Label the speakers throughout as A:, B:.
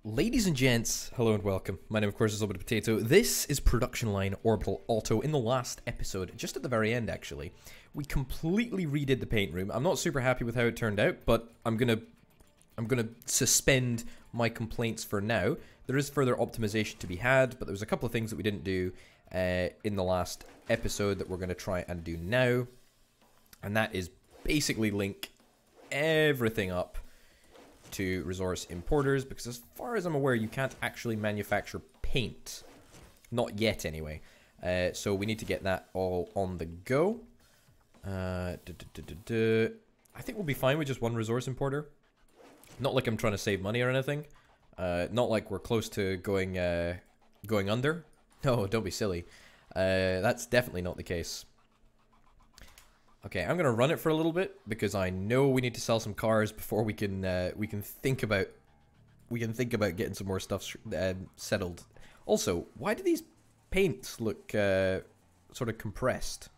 A: Ladies and gents, hello and welcome. My name, of course, is Orbital Potato. This is production line Orbital Auto. In the last episode, just at the very end, actually, we completely redid the paint room. I'm not super happy with how it turned out, but I'm gonna suspend my complaints for now. There is further optimization to be had, but there was a couple of things that we didn't do in the last episode that we're gonna try and do now, and that is basically link everything up to resource importers, because as far as I'm aware, you can't actually manufacture paint. Not yet, anyway. So we need to get that all on the go. I think we'll be fine with just one resource importer. Not like I'm trying to save money or anything. Not like we're close to going under. No, don't be silly. That's definitely not the case. Okay, I'm gonna run it for a little bit because I know we need to sell some cars before we can think about getting some more stuff settled. Also, why do these paints look sort of compressed?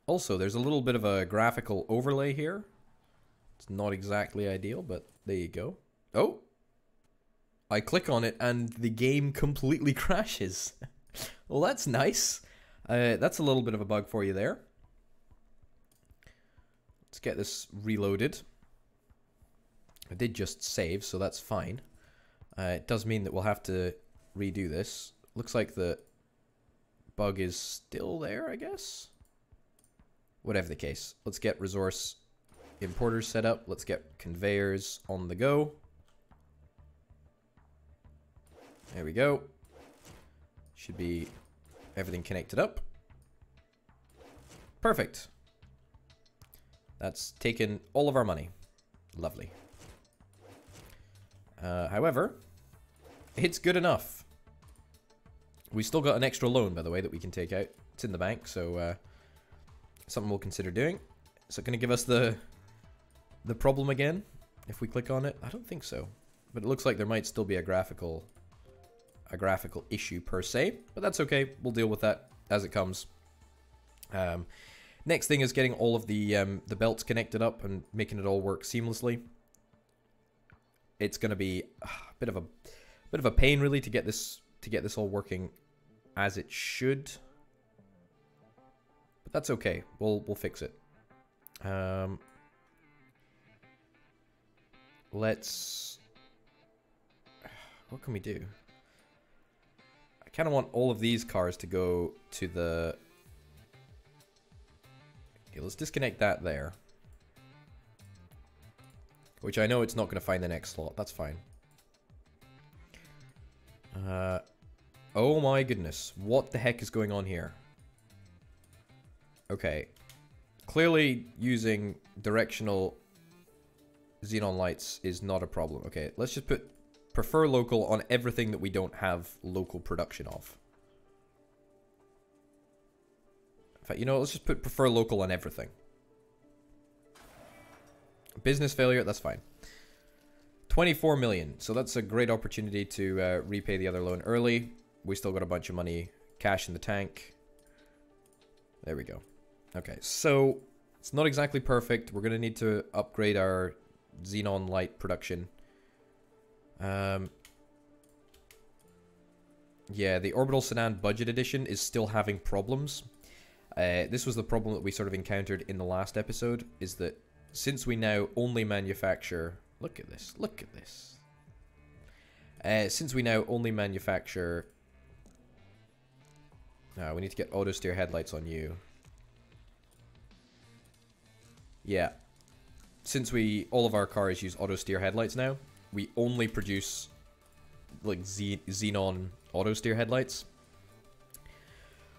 A: Also, there's a little bit of a graphical overlay here. It's not exactly ideal, but there you go. Oh, I click on it and the game completely crashes. Well, that's nice. That's a little bit of a bug for you there. Let's get this reloaded. I did just save, so that's fine. It does mean that we'll have to redo this. Looks like the bug is still there, I guess. Whatever the case. Let's get resource importers set up. Let's get conveyors on the go. There we go. Should be everything connected up. Perfect. That's taken all of our money. Lovely. However, it's good enough. We still got an extra loan, by the way, that we can take out. It's in the bank, so something we'll consider doing. Is it going to give us the problem again if we click on it? I don't think so. But it looks like there might still be a graphical issue per se, but that's okay. We'll deal with that as it comes. Next thing is getting all of the belts connected up and making it all work seamlessly. It's going to be a bit of a pain, really, to get this all working as it should, but that's okay. We'll fix it. What can we do? I kind of want all of these cars to go to the... Okay, let's disconnect that there. Which I know it's not going to find the next slot. That's fine. Oh my goodness. What the heck is going on here? Okay. Clearly using directional xenon lights is not a problem. Okay, let's just put prefer local on everything that we don't have local production of. In fact, you know, let's just put prefer local on everything. Business failure, that's fine. 24 million. So that's a great opportunity to repay the other loan early. We still got a bunch of money, cash in the tank. There we go. Okay, so it's not exactly perfect. We're going to need to upgrade our xenon light production. Yeah, the Orbital Sedan Budget Edition is still having problems. This was the problem that we sort of encountered in the last episode, is that since we now only manufacture... Look at this, look at this. Since we now only manufacture... we need to get auto steer headlights on you. Yeah. Since all of our cars use auto steer headlights now, we only produce like xenon auto steer headlights,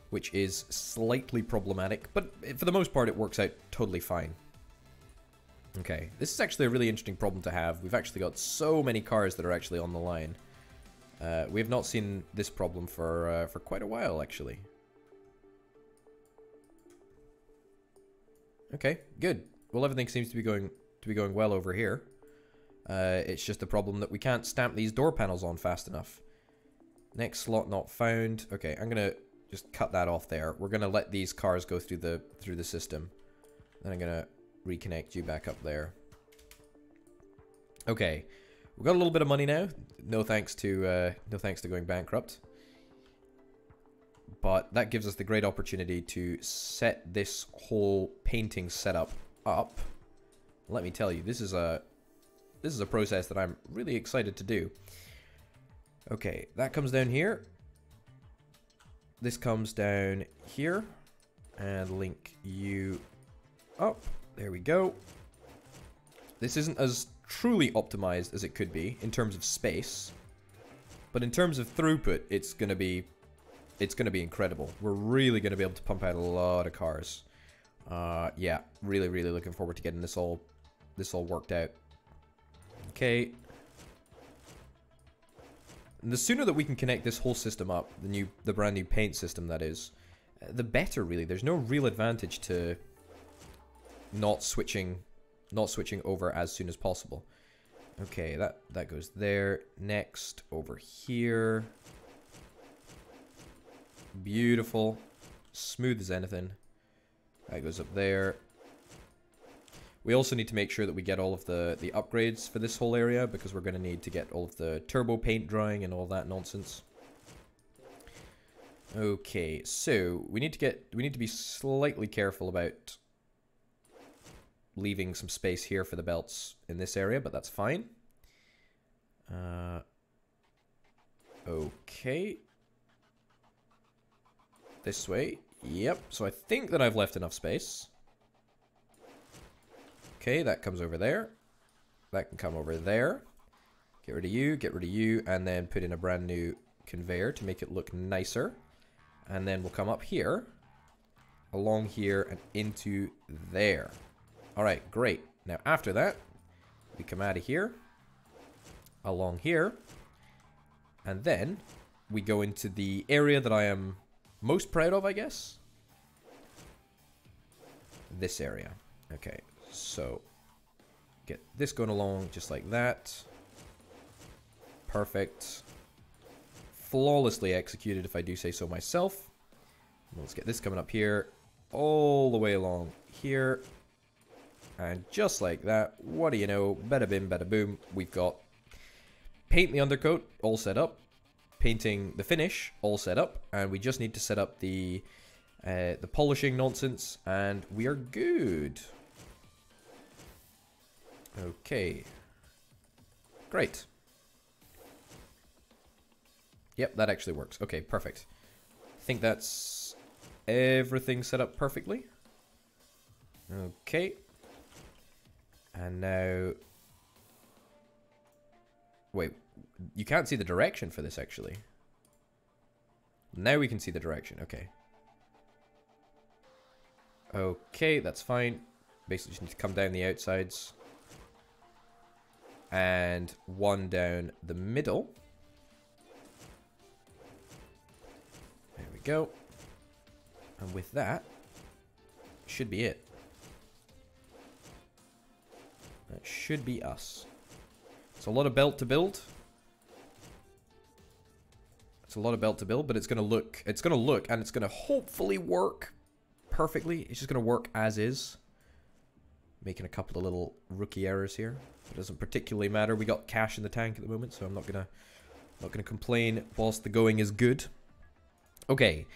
A: which is slightly problematic, but for the most part it works out totally fine. Okay, this is actually a really interesting problem to have. We've actually got so many cars that are actually on the line. We have not seen this problem for quite a while, actually. Okay, good. Well, everything seems to be going well over here. It's just a problem that we can't stamp these door panels on fast enough. Next slot not found. Okay, I'm gonna just cut that off there. We're gonna let these cars go through the system. Then I'm gonna reconnect you back up there. Okay, We've got a little bit of money now. No thanks to going bankrupt. But that gives us the great opportunity to set this whole painting setup up. Let me tell you, this is a process that I'm really excited to do. Okay, that comes down here. This comes down here. And link you up. There we go. This isn't as truly optimized as it could be in terms of space. But in terms of throughput, it's gonna be incredible. We're really gonna be able to pump out a lot of cars. Yeah, really looking forward to getting this all worked out. Okay. And the sooner that we can connect this whole system up, the brand new paint system that is, the better really. There's no real advantage to not switching over as soon as possible. Okay, that goes there. Next, over here. Beautiful. Smooth as anything. That goes up there. We also need to make sure that we get all of the upgrades for this whole area, because we're going to need to get all of the turbo paint drying and all that nonsense. Okay, so we need to be slightly careful about leaving some space here for the belts in this area, but that's fine. Okay. This way. Yep, so I think that I've left enough space. Okay, that comes over there. That can come over there. Get rid of you, and then put in a brand new conveyor to make it look nicer. And then we'll come up here, along here, and into there. Alright, great. Now after that, we come out of here, along here, and then we go into the area that I am most proud of, I guess. This area. Okay, so get this going along just like that. Perfect. Flawlessly executed, if I do say so myself. Let's get this coming up here, all the way along here. And just like that, what do you know, bada bim, bada boom, we've got paint the undercoat all set up, painting the finish all set up, and we just need to set up the polishing nonsense, and we are good. Okay. Great. Yep, that actually works. Okay, perfect. I think that's everything set up perfectly. Okay. And now... Wait, you can't see the direction for this, actually. Now we can see the direction, okay. Okay, that's fine. Basically just need to come down the outsides. And one down the middle. There we go. And with that, should be it. That should be us. It's a lot of belt to build. It's a lot of belt to build, but it's gonna look, and it's gonna hopefully work perfectly. It's just gonna work as is. Making a couple of little rookie errors here. It doesn't particularly matter. We got cash in the tank at the moment, so I'm not gonna complain whilst the going is good. Okay,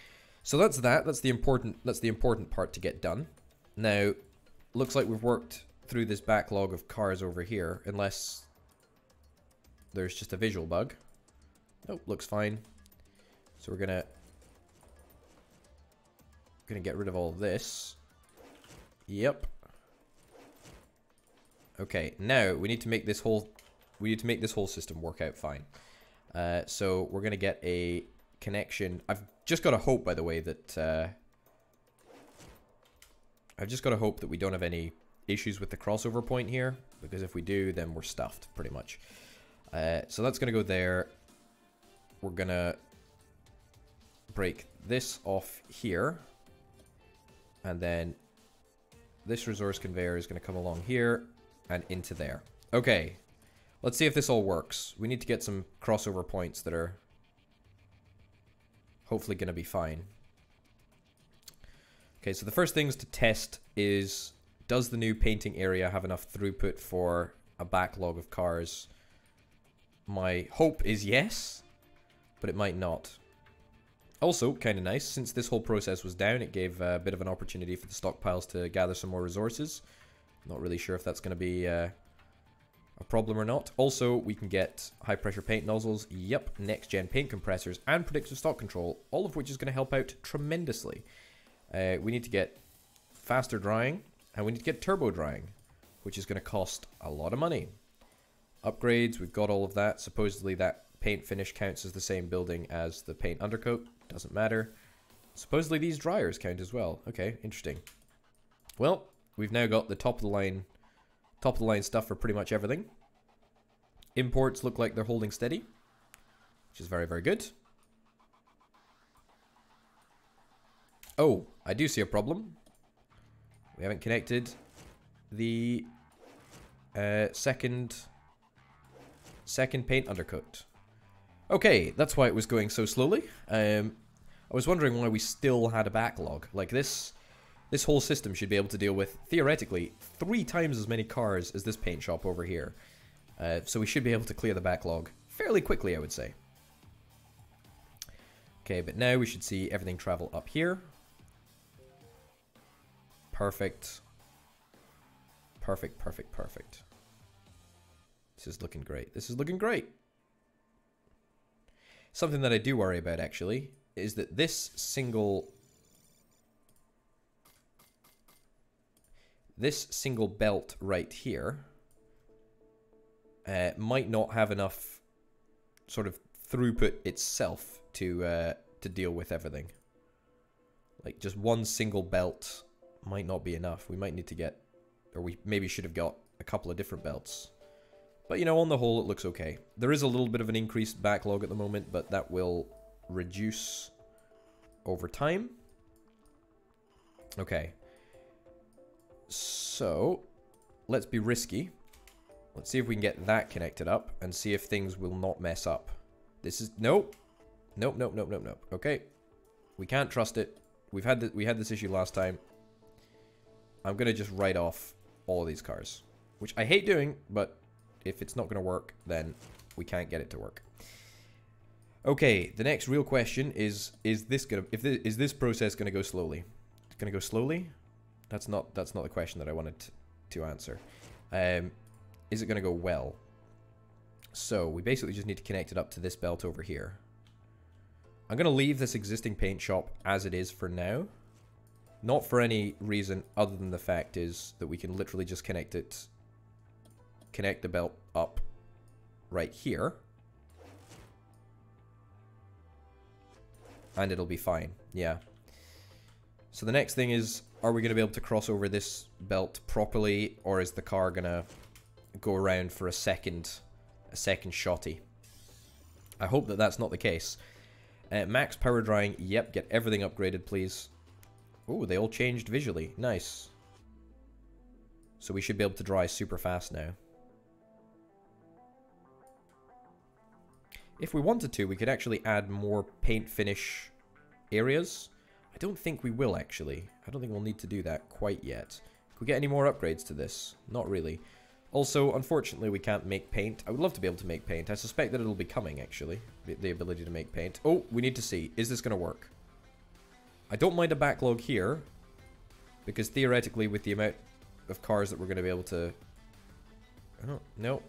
A: so that's that. That's the important part to get done. Now, looks like we've worked through this backlog of cars over here, unless there's just a visual bug. Nope, looks fine. So we're gonna get rid of all of this. Yep. Okay, now we need to make this whole system work out fine. So we're gonna get a connection. I've just got to hope, by the way, that we don't have any issues with the crossover point here, because if we do, then we're stuffed pretty much. So that's gonna go there. We're gonna break this off here, and then this resource conveyor is gonna come along here and into there. Okay, let's see if this all works. We need to get some crossover points that are hopefully gonna be fine. Okay, so the first things to test is, does the new painting area have enough throughput for a backlog of cars My hope is yes, but it might not. Also, kind of nice, since this whole process was down, it gave a bit of an opportunity for the stockpiles to gather some more resources. Not really sure if that's going to be a problem or not. Also, we can get high pressure paint nozzles, yep, next gen paint compressors, and predictive stock control, all of which is going to help out tremendously. We need to get faster drying, and we need to get turbo drying, which is going to cost a lot of money. Upgrades, we've got all of that. Supposedly that paint finish counts as the same building as the paint undercoat. Doesn't matter. Supposedly these dryers count as well. Okay, interesting. Well, we've now got the top of the line stuff for pretty much everything. Imports look like they're holding steady, which is very, very good. Oh, I do see a problem. We haven't connected the second paint undercoat. Okay, that's why it was going so slowly. I was wondering why we still had a backlog. Like this whole system should be able to deal with, theoretically, 3 times as many cars as this paint shop over here. So we should be able to clear the backlog fairly quickly, I would say. Okay, but now we should see everything travel up here. Perfect. Perfect, perfect, perfect. This is looking great. This is looking great. Something that I do worry about, actually, is that this single belt right here might not have enough sort of throughput itself to deal with everything. Like, just one single belt might not be enough. We might need to get, or we maybe should have got a couple of different belts. But, you know, on the whole, it looks okay. There is a little bit of an increased backlog at the moment, but that will reduce over time. Okay. So, let's be risky. Let's see if we can get that connected up and see if things will not mess up. This is... Nope. Nope, nope, nope, nope, nope. Okay. We can't trust it. We had this issue last time. I'm going to just write off all of these cars. Which I hate doing, but... if it's not going to work, then we can't get it to work. Okay, the next real question is this process going to go slowly? It's going to go slowly? That's not the question that I wanted to answer. Is it going to go well? So, we basically just need to connect it up to this belt over here. I'm going to leave this existing paint shop as it is for now. Not for any reason other than the fact is that we can literally just connect the belt up right here. And it'll be fine. Yeah. So the next thing is, are we going to be able to cross over this belt properly, or is the car going to go around for a second shotty? I hope that that's not the case. Max power drying, yep, get everything upgraded, please. Oh, they all changed visually. Nice. So we should be able to dry super fast now. If we wanted to, we could actually add more paint finish areas. I don't think we will, actually. I don't think we'll need to do that quite yet. Could we get any more upgrades to this? Not really. Also, unfortunately, we can't make paint. I would love to be able to make paint. I suspect that it'll be coming, actually. The ability to make paint. Oh, we need to see. Is this going to work? I don't mind a backlog here, because theoretically, with the amount of cars that we're going to be able to... Oh, no.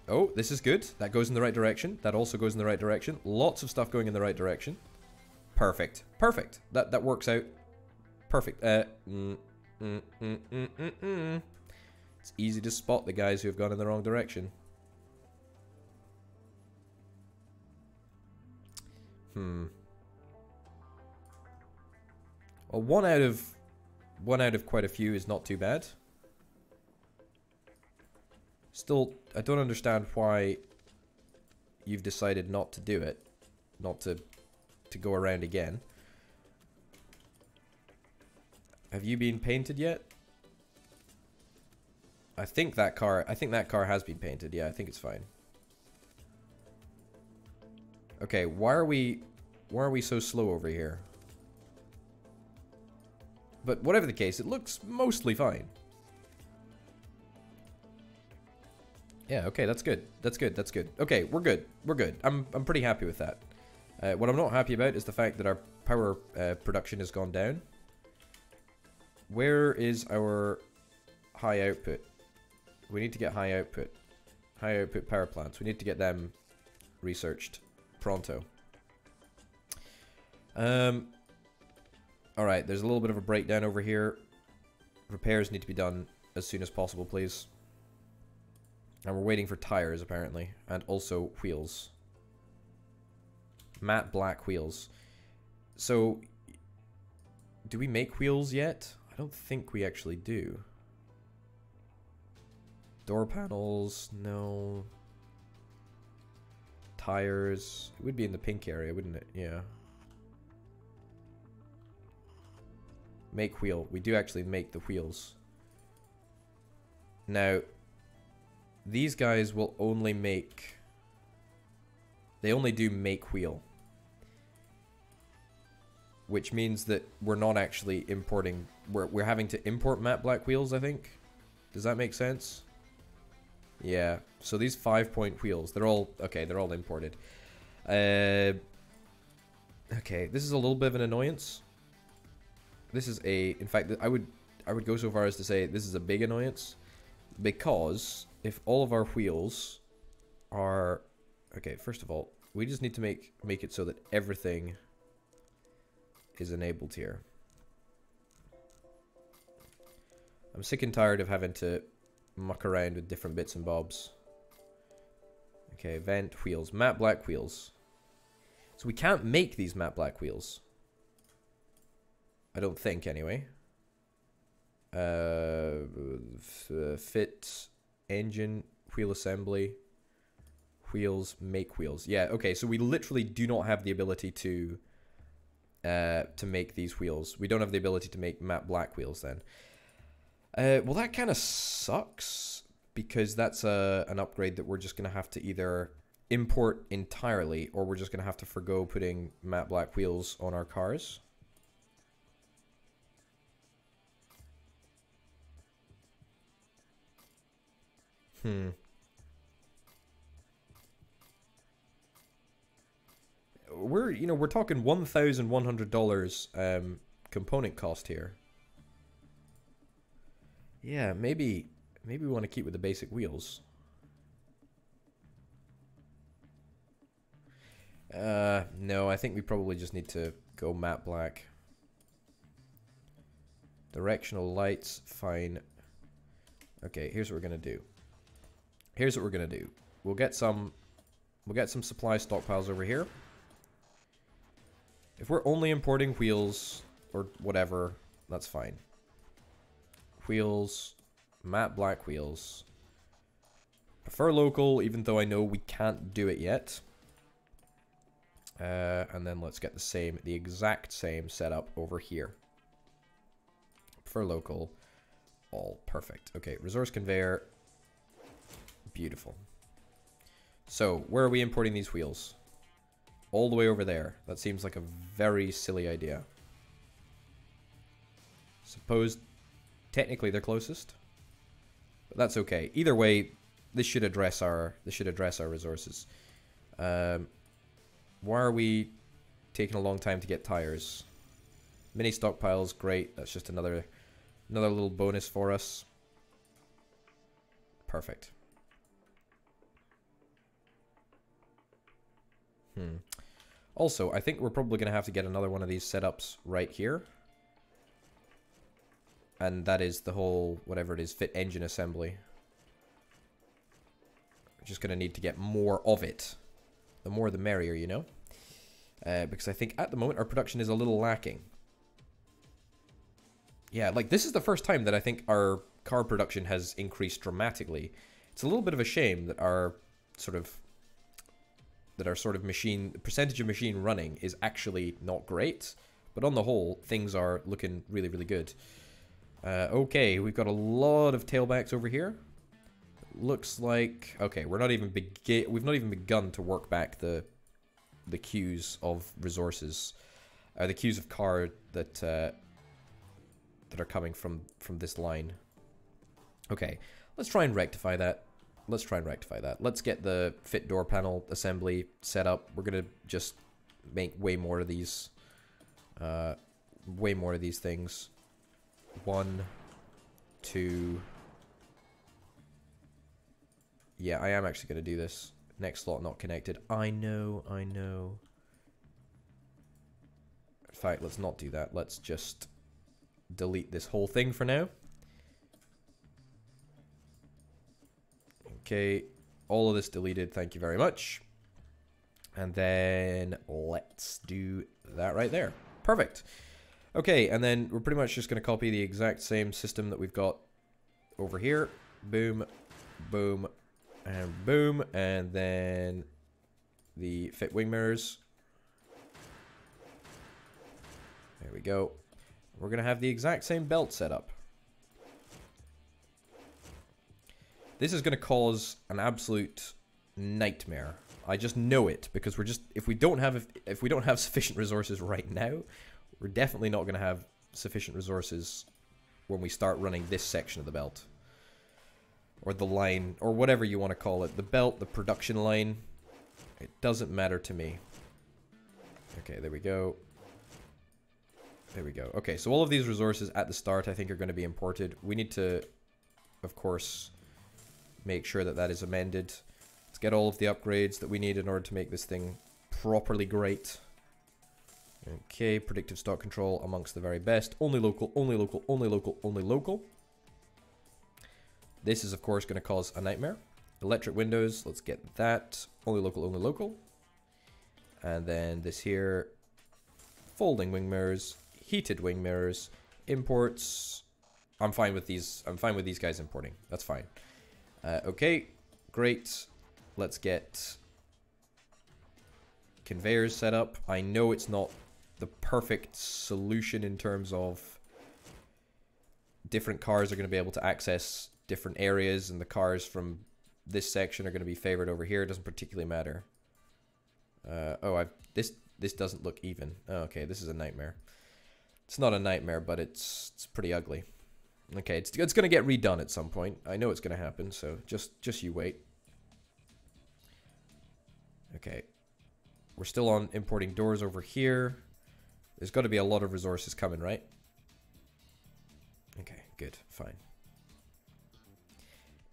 A: Oh, this is good. That goes in the right direction. That also goes in the right direction. Lots of stuff going in the right direction. Perfect. Perfect. That works out. Perfect. It's easy to spot the guys who have gone in the wrong direction. Well, one out of quite a few is not too bad. Still, I don't understand why you've decided not to do it. Not to go around again. Have you been painted yet? I think that car has been painted. Yeah, I think it's fine. Okay, why are we so slow over here? But whatever the case, it looks mostly fine. Yeah, okay, that's good. That's good, that's good. Okay, we're good. We're good. I'm pretty happy with that. What I'm not happy about is the fact that our power production has gone down. Where is our high output? We need to get high output. High output power plants. We need to get them researched pronto. Alright, there's a little bit of a breakdown over here. Repairs need to be done as soon as possible, please. And we're waiting for tires, apparently. And also wheels. Matte black wheels. So, do we make wheels yet? I don't think we actually do. Door panels, no. Tires. It would be in the pink area, wouldn't it? Yeah. Make wheel. We do actually make the wheels. Now, these guys will only make... They only do make wheel. Which means that we're not actually importing... We're having to import matte black wheels, I think. Does that make sense? Yeah. So these 5-point wheels, they're all... Okay, they're all imported. Okay, this is a little bit of an annoyance. This is a... In fact, I would go so far as to say this is a big annoyance. Because if all of our wheels are... Okay, first of all, we just need to make it so that everything is enabled here. I'm sick and tired of having to muck around with different bits and bobs. Okay, vent, wheels, matte black wheels. So we can't make these matte black wheels. I don't think, anyway. Fit, engine, wheel assembly, wheels, make wheels. Yeah, okay, so we literally do not have the ability to make these wheels. We don't have the ability to make matte black wheels then. Well, that kind of sucks, because that's an upgrade that we're just going to have to either import entirely, or we're just going to have to forgo putting matte black wheels on our cars. We're talking $1,100 component cost here. Yeah, maybe we want to keep with the basic wheels. No, I think we probably just need to go matte black. Directional lights, fine. Okay, here's what we're gonna do. We'll get some supply stockpiles over here. If we're only importing wheels or whatever, that's fine. Wheels, matte black wheels. Prefer local, even though I know we can't do it yet. And then let's get the exact same setup over here. Prefer local, all perfect. Okay, resource conveyor. Beautiful. So, where are we importing these wheels? All the way over there. That seems like a very silly idea. Suppose technically they're closest, but that's okay. Either way, this should address our resources. Why are we taking a long time to get tires? Mini stockpiles, great. That's just another little bonus for us. Perfect. Also, I think we're probably going to have to get another one of these setups right here. And that is the whole, whatever it is, fit engine assembly. We're just going to need to get more of it. The more the merrier, you know? Because I think at the moment our production is a little lacking. Yeah, like this is the first time that I think our car production has increased dramatically. It's a little bit of a shame that our sort of machine, percentage of machine running is actually not great. But on the whole, things are looking really, really good. Okay, we've got a lot of tailbacks over here. Looks like... Okay, we've not even begun to work back the queues of resources. The queues of car that are coming from this line. Okay, let's try and rectify that. let's try and rectify that. Let's get the fit door panel assembly set up. We're gonna just make way more of these things. 1, 2. Yeah, I am actually gonna do this. Next slot not connected. I know. In fact, let's not do that. Let's just delete this whole thing for now. Okay, all of this deleted, thank you very much. And then let's do that right there. Perfect. Okay, and then we're pretty much just going to copy the exact same system that we've got over here. Boom, boom, and boom. And then the fit wing mirrors. There we go. We're going to have the exact same belt setup. This is going to cause an absolute nightmare. I just know it because we're just if we don't have sufficient resources right now, we're definitely not going to have sufficient resources when we start running this section of the belt or the line or whatever you want to call it. The belt, the production line, it doesn't matter to me. Okay, there we go. There we go. Okay, so all of these resources at the start I think are going to be imported. We need to, of course, make sure that that is amended. Let's get all of the upgrades that we need in order to make this thing properly great. Okay, predictive stock control amongst the very best. Only local, only local, only local, only local. This is, of course, going to cause a nightmare. Electric windows, let's get that. Only local, only local. And then this here, folding wing mirrors, heated wing mirrors, imports. I'm fine with these guys importing. That's fine. Okay, great. Let's get conveyors set up. I know it's not the perfect solution in terms of different cars are going to be able to access different areas, and the cars from this section are going to be favored over here. It doesn't particularly matter. This doesn't look even. Oh, okay, this is a nightmare. It's not a nightmare, but it's pretty ugly. Okay, it's going to get redone at some point. I know it's going to happen, so just you wait. Okay. We're still on importing doors over here. There's got to be a lot of resources coming, right? Okay, good, fine.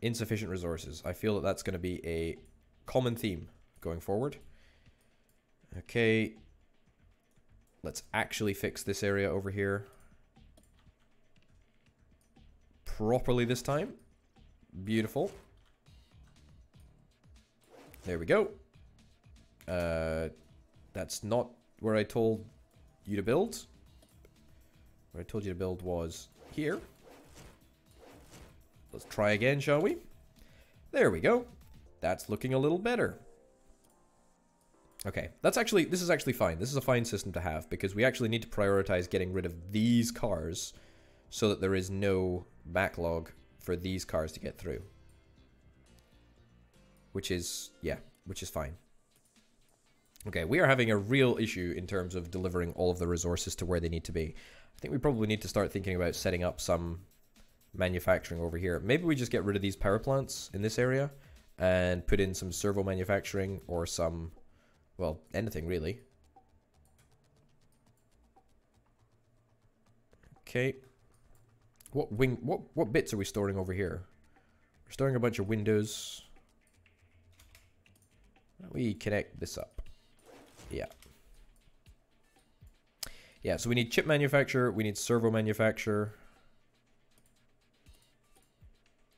A: Insufficient resources. I feel that that's going to be a common theme going forward. Okay. Let's actually fix this area over here properly this time. Beautiful. There we go. That's not where I told you to build. Where I told you to build was here. Let's try again, shall we? There we go. That's looking a little better. Okay, this is actually fine. This is a fine system to have because we actually need to prioritize getting rid of these cars so that there is no backlog for these cars to get through. Which is fine. Okay, we are having a real issue in terms of delivering all of the resources to where they need to be. I think we probably need to start thinking about setting up some manufacturing over here. Maybe we just get rid of these power plants in this area and put in some servo manufacturing or some, well, anything really. Okay. What bits are we storing over here? We're storing a bunch of windows. We connect this up. Yeah. Yeah, so we need chip manufacturer, we need servo manufacturer.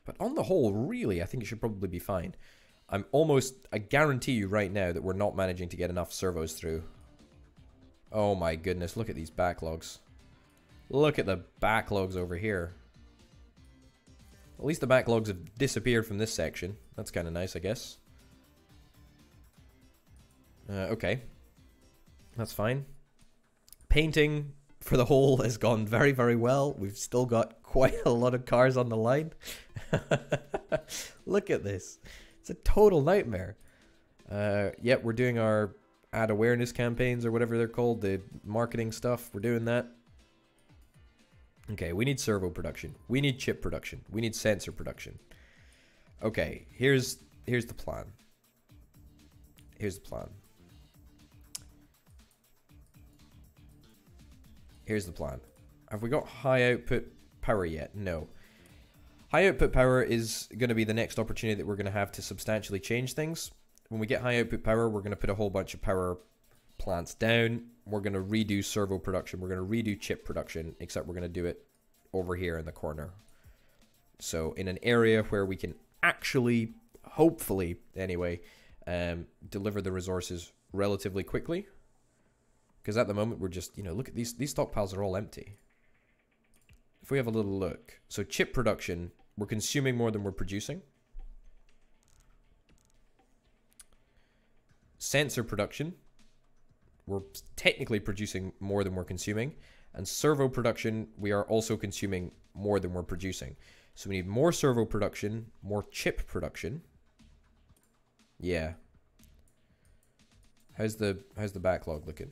A: But on the whole, really, I think it should probably be fine. I guarantee you right now that we're not managing to get enough servos through. Oh my goodness, look at these backlogs. Look at the backlogs over here. At least the backlogs have disappeared from this section. That's kind of nice, I guess. Okay. That's fine. Painting for the whole has gone very, very well. We've still got quite a lot of cars on the line. Look at this. It's a total nightmare. Yep, we're doing our ad awareness campaigns or whatever they're called. The marketing stuff. We're doing that. Okay, we need servo production. We need chip production. We need sensor production. Okay, here's the plan. Here's the plan. Here's the plan. Have we got high output power yet? No. High output power is going to be the next opportunity that we're going to have to substantially change things. When we get high output power, we're going to put a whole bunch of power plants down. We're going to redo servo production. We're going to redo chip production, except we're going to do it over here in the corner. So in an area where we can actually, hopefully anyway, deliver the resources relatively quickly. Because at the moment we're just, you know, look at these stockpiles are all empty. If we have a little look. So chip production, we're consuming more than we're producing. Sensor production, we're technically producing more than we're consuming. And servo production, we are also consuming more than we're producing. So we need more servo production, more chip production. Yeah. How's the backlog looking?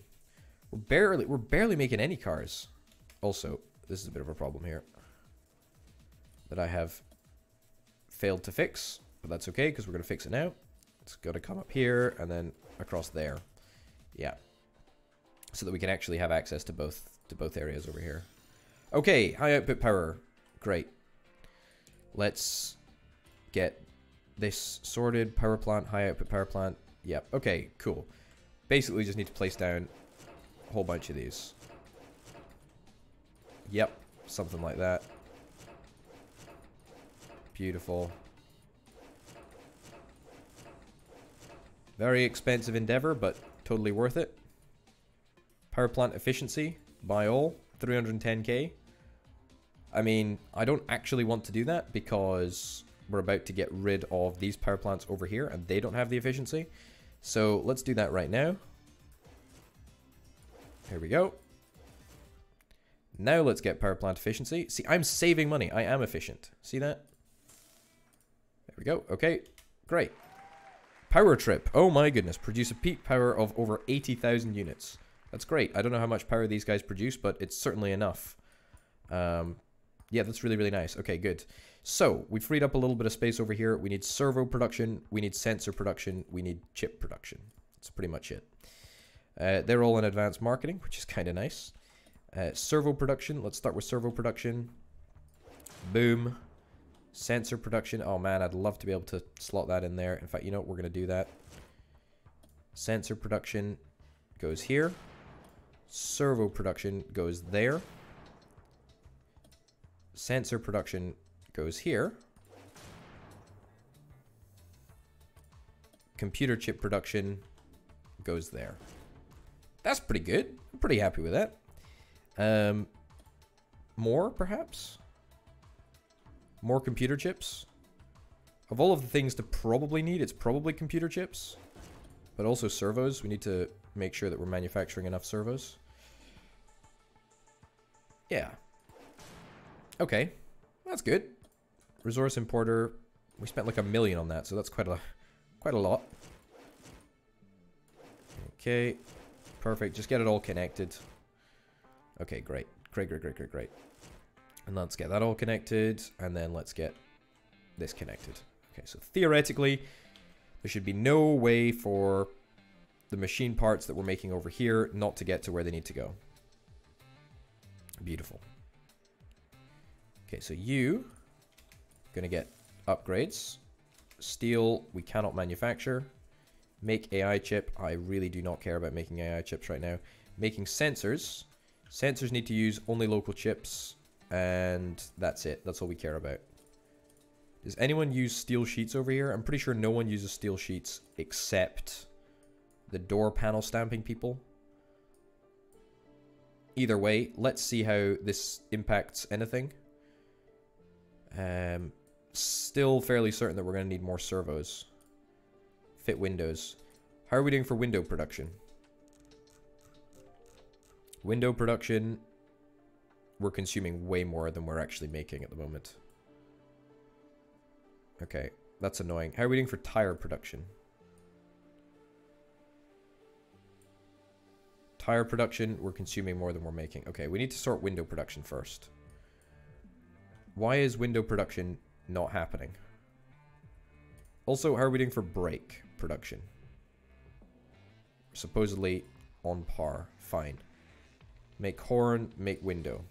A: We're barely making any cars. Also, this is a bit of a problem here that I have failed to fix, but that's okay because we're going to fix it now. It's got to come up here and then across there. Yeah. So that we can actually have access to both areas over here. Okay, high output power. Great. Let's get this sorted. Power plant, high output power plant. Yep. Okay, cool. Basically, we just need to place down a whole bunch of these. Yep, something like that. Beautiful. Very expensive endeavor, but totally worth it. Power plant efficiency, by all, 310k. I mean, I don't actually want to do that because we're about to get rid of these power plants over here and they don't have the efficiency. So let's do that right now. Here we go. Now let's get power plant efficiency. See, I'm saving money. I am efficient. See that? There we go. Okay, great. Power trip. Oh my goodness. Produce a peak power of over 80,000 units. That's great. I don't know how much power these guys produce, but it's certainly enough. Yeah, that's really, really nice. Okay, good. So we freed up a little bit of space over here. We need servo production. We need sensor production. We need chip production. That's pretty much it. They're all in advanced marketing, which is kind of nice. Servo production. Let's start with servo production. Boom. Sensor production. Oh man, I'd love to be able to slot that in there. In fact, you know what? We're going to do that. Sensor production goes here. Servo production goes there. Sensor production goes here. Computer chip production goes there. That's pretty good. I'm pretty happy with that. More, perhaps? More computer chips? Of all of the things to probably need, it's probably computer chips. But also servos. We need to make sure that we're manufacturing enough servos. Yeah. Okay. That's good. Resource importer. We spent like $1 million on that, so that's quite a lot. Okay. Perfect. Just get it all connected. Okay, great. Great. And let's get that all connected, and then let's get this connected. Okay, so theoretically, there should be no way for the machine parts that we're making over here not to get to where they need to go. Beautiful. Okay, so you gonna get upgrades. Steel, we cannot manufacture. Make AI chip. I really do not care about making AI chips right now. Making sensors. Sensors need to use only local chips. And that's it. That's all we care about. Does anyone use steel sheets over here? I'm pretty sure no one uses steel sheets except the door panel stamping people. Either way, let's see how this impacts anything. Still fairly certain that we're going to need more servos. Fit windows. How are we doing for window production? Window production, we're consuming way more than we're actually making at the moment. Okay, that's annoying. How are we doing for tire production? Tire production, we're consuming more than we're making. Okay, we need to sort window production first. Why is window production not happening? Also, how are we doing for brake production? Supposedly on par. Fine. Make horn, make window.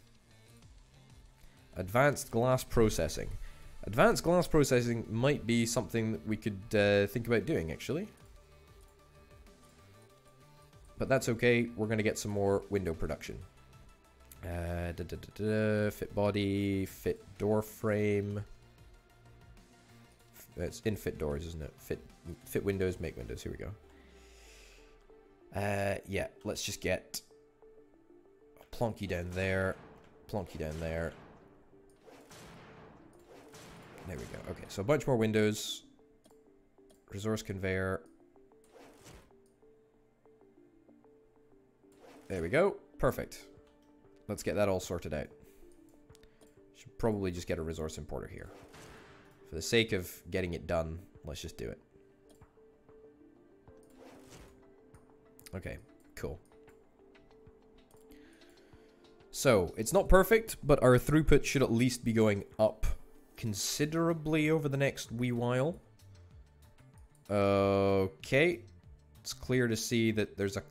A: Advanced glass processing. Advanced glass processing might be something that we could think about doing, actually. But that's okay. We're going to get some more window production. Fit body, fit door frame. It's in fit doors, isn't it? Fit windows, make windows. Here we go. Yeah, let's just get plonky down there, plonky down there. There we go. Okay, so a bunch more windows. Resource conveyor. There we go. Perfect. Let's get that all sorted out. Should probably just get a resource importer here. For the sake of getting it done, let's just do it. Okay, cool. So, it's not perfect, but our throughput should at least be going up considerably over the next wee while. Okay. It's clear to see that there's a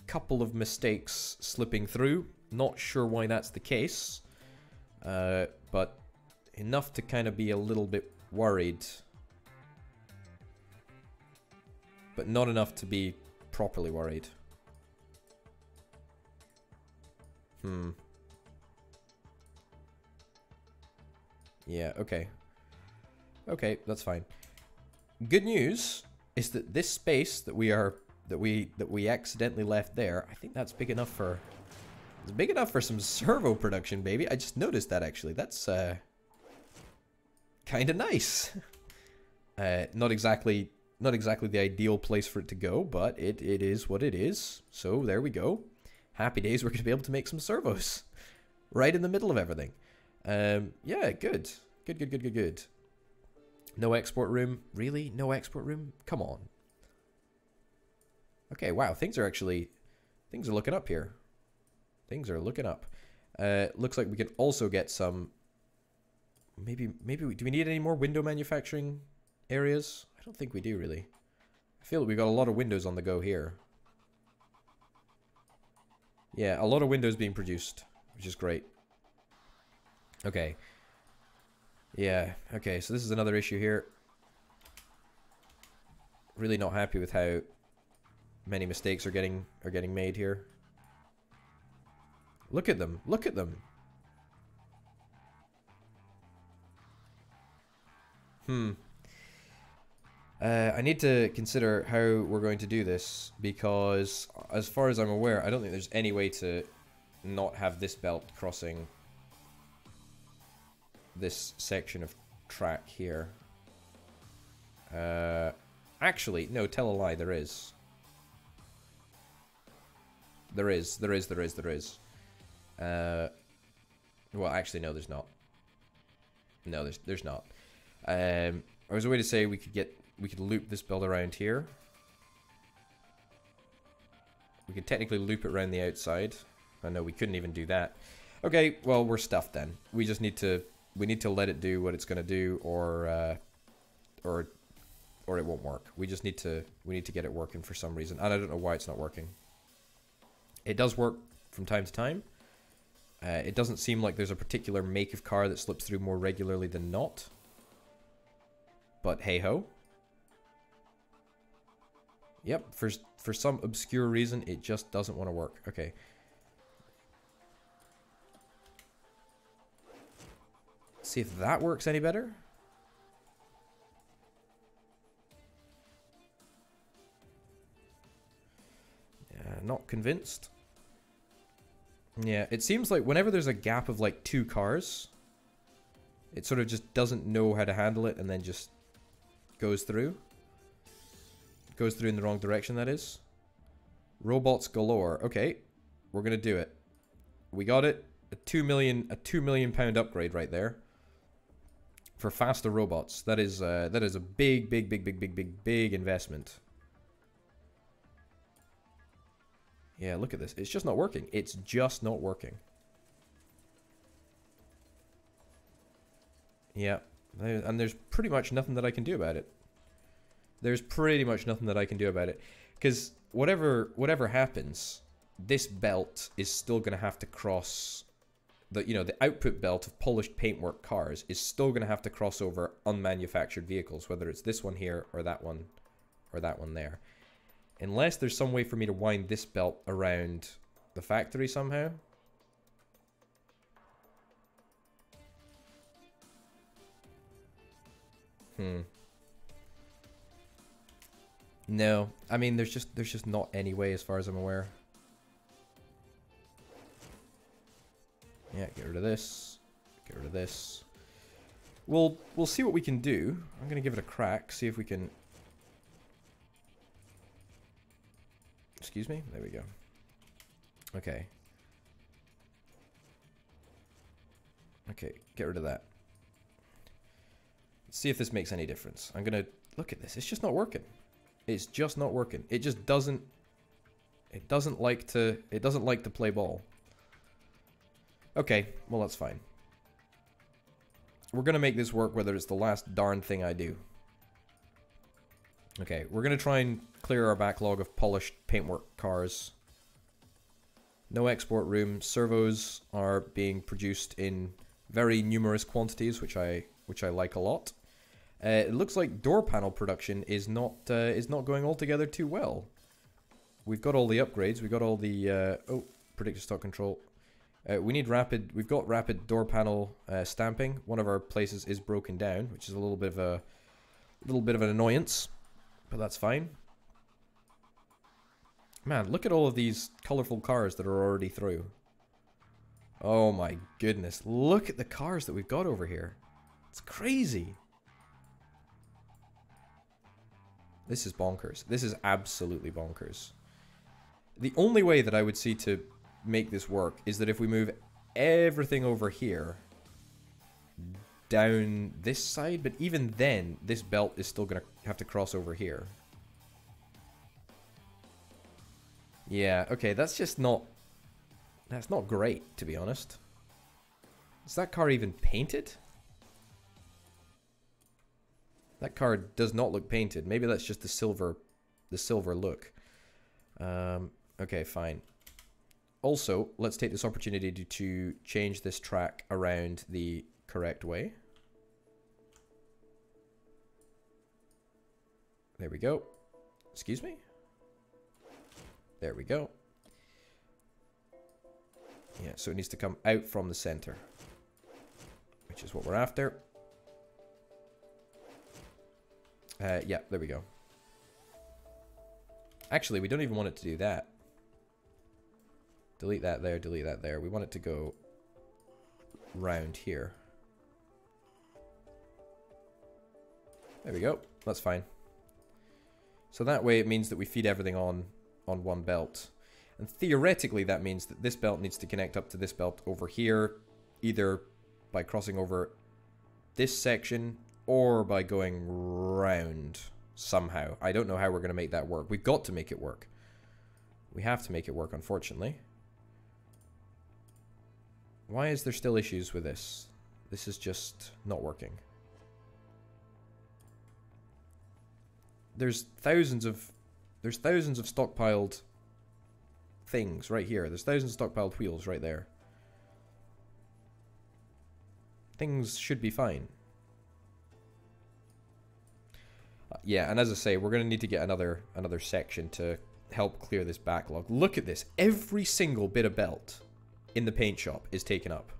A: couple of mistakes slipping through. Not sure why that's the case. But enough to kind of be a little bit worried. But not enough to be properly worried. Yeah, okay. Okay, that's fine. Good news is that this space that we accidentally left there, I think that's big enough for some servo production, baby. I just noticed that actually. That's kind of nice. Not exactly the ideal place for it to go, but it is what it is. So there we go. Happy days, we're going to be able to make some servos. Right in the middle of everything. Yeah, good. Good. No export room. Really? No export room? Come on. Okay, wow. Things are looking up here. Things are looking up. Looks like we can also get some... Maybe do we need any more window manufacturing areas? I don't think we do, really. I feel like we've got a lot of windows on the go here. Yeah, a lot of windows being produced, which is great. Okay. Yeah, okay, so this is another issue here. Really not happy with how many mistakes are getting made here. Look at them. Look at them. I need to consider how we're going to do this, because as far as I'm aware, I don't think there's any way to not have this belt crossing this section of track here. Actually, no, tell a lie, there is. There is. Well, actually, no, there's not. No, there's not. I was a way to say we could loop this belt around here. We could technically loop it around the outside. I know we couldn't even do that. Okay, well, we're stuffed then. We just need to let it do what it's going to do, or it won't work. We need to get it working for some reason, and I don't know why it's not working. It does work from time to time. It doesn't seem like there's a particular make of car that slips through more regularly than not. But hey ho. Yep, for some obscure reason, it just doesn't want to work. Okay. See if that works any better. Not convinced. Yeah, it seems like whenever there's a gap of like 2 cars, it sort of just doesn't know how to handle it and then just goes through. Goes through in the wrong direction, that is. Robots galore. Okay, we're gonna do it. We got it. A 2 million pound upgrade right there. For faster robots. That is a big investment. Yeah, look at this. It's just not working. It's just not working. Yeah. And there's pretty much nothing that I can do about it. There's pretty much nothing that I can do about it. Because whatever happens, this belt is still going to have to cross... the output belt of polished paintwork cars is still going to have to cross over unmanufactured vehicles, whether it's this one here or that one there. Unless there's some way for me to wind this belt around the factory somehow. No, I mean there's just not any way as far as I'm aware. Yeah, get rid of this. Get rid of this. We'll see what we can do. I'm gonna give it a crack, see if we can... Excuse me? There we go. Okay. Okay, get rid of that. Let's see if this makes any difference. I'm gonna... Look at this, it's just not working. It's just not working. It just doesn't... It doesn't like to play ball. Okay, well that's fine. We're gonna make this work whether it's the last darn thing I do. Okay, we're gonna try and clear our backlog of polished paintwork cars. No export room. Servos are being produced in very numerous quantities, which I like a lot. It looks like door panel production is not going altogether too well. We've got all the upgrades. We've got all the predicted stock control. We've got rapid door panel stamping. One of our places is broken down, which is a little bit of an annoyance, but that's fine. Man, look at all of these colorful cars that are already through. Oh my goodness, look at the cars that we've got over here. It's crazy. This is bonkers. This is absolutely bonkers. The only way that I would see to make this work is that if we move everything over here down this side, but even then this belt is still gonna have to cross over here. Yeah, okay, that's not great, to be honest. Is that car even painted? That car does not look painted. Maybe that's just the silver look. Okay, fine. Also, let's take this opportunity to change this track around the correct way. There we go. Excuse me? There we go. Yeah, so it needs to come out from the center, which is what we're after. Yeah, there we go. Actually, we don't even want it to do that. Delete that there, delete that there. We want it to go round here. There we go. That's fine. So that way it means that we feed everything on one belt. And theoretically that means that this belt needs to connect up to this belt over here, either by crossing over this section or by going round somehow. I don't know how we're going to make that work. We've got to make it work. We have to make it work, unfortunately. Why is there still issues with this? This is just not working. There's thousands of stockpiled things right here. There's thousands of stockpiled wheels right there. Things should be fine. Yeah, and as I say, we're going to need to get another section to help clear this backlog. Look at this. Every single bit of belt in the paint shop is taken up.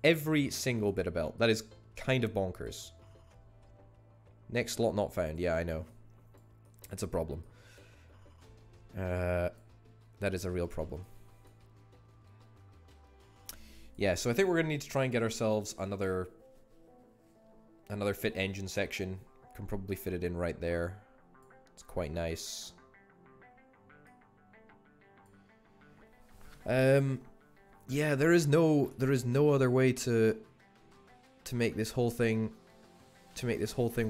A: Every single bit of belt. That is kind of bonkers. Next slot not found. Yeah, I know. That's a problem. That is a real problem. Yeah, so I think we're going to need to try and get ourselves another fit engine section. Can probably fit it in right there. It's quite nice. Yeah, there is no other way to make this whole thing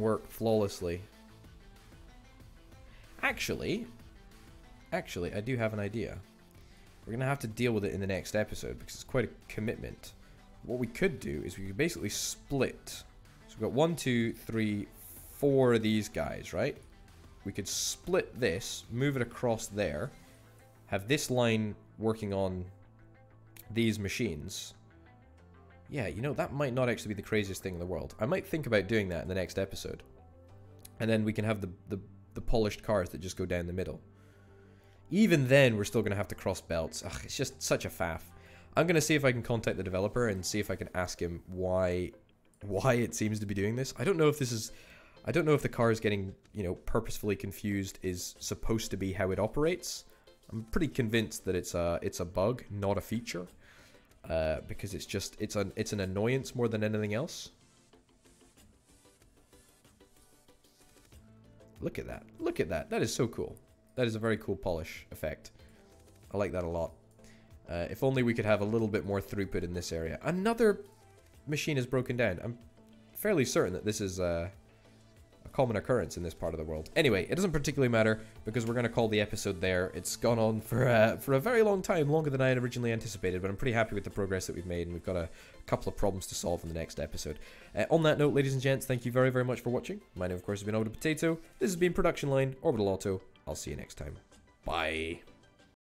A: work flawlessly. Actually, I do have an idea. We're gonna have to deal with it in the next episode because it's quite a commitment. What we could do is we could basically split. So we've got 1, 2, 3, 4 of these guys, right? we could split this, move it across there, have this line working on these machines. Yeah, you know, that might not actually be the craziest thing in the world. I might think about doing that in the next episode. And then we can have the polished cars that just go down the middle. Even then, we're still going to have to cross belts. Ugh, it's just such a faff. I'm going to see if I can contact the developer and see if I can ask him why it seems to be doing this. I don't know if this is... I don't know if the car is getting, you know, purposefully confused is supposed to be how it operates. I'm pretty convinced that it's a bug, not a feature. Because it's an annoyance more than anything else. Look at that. Look at that. That is so cool. That is a very cool polish effect. I like that a lot. If only we could have a little bit more throughput in this area. Another machine is broken down. I'm fairly certain that this is a common occurrence in this part of the world. Anyway, it doesn't particularly matter because we're going to call the episode there. It's gone on for a very long time, longer than I had originally anticipated, but I'm pretty happy with the progress that we've made, and we've got a couple of problems to solve in the next episode. On that note, ladies and gents, thank you very, very much for watching. My name, of course, has been Orbital Potato. This has been Production Line, Orbital Auto. I'll see you next time. Bye.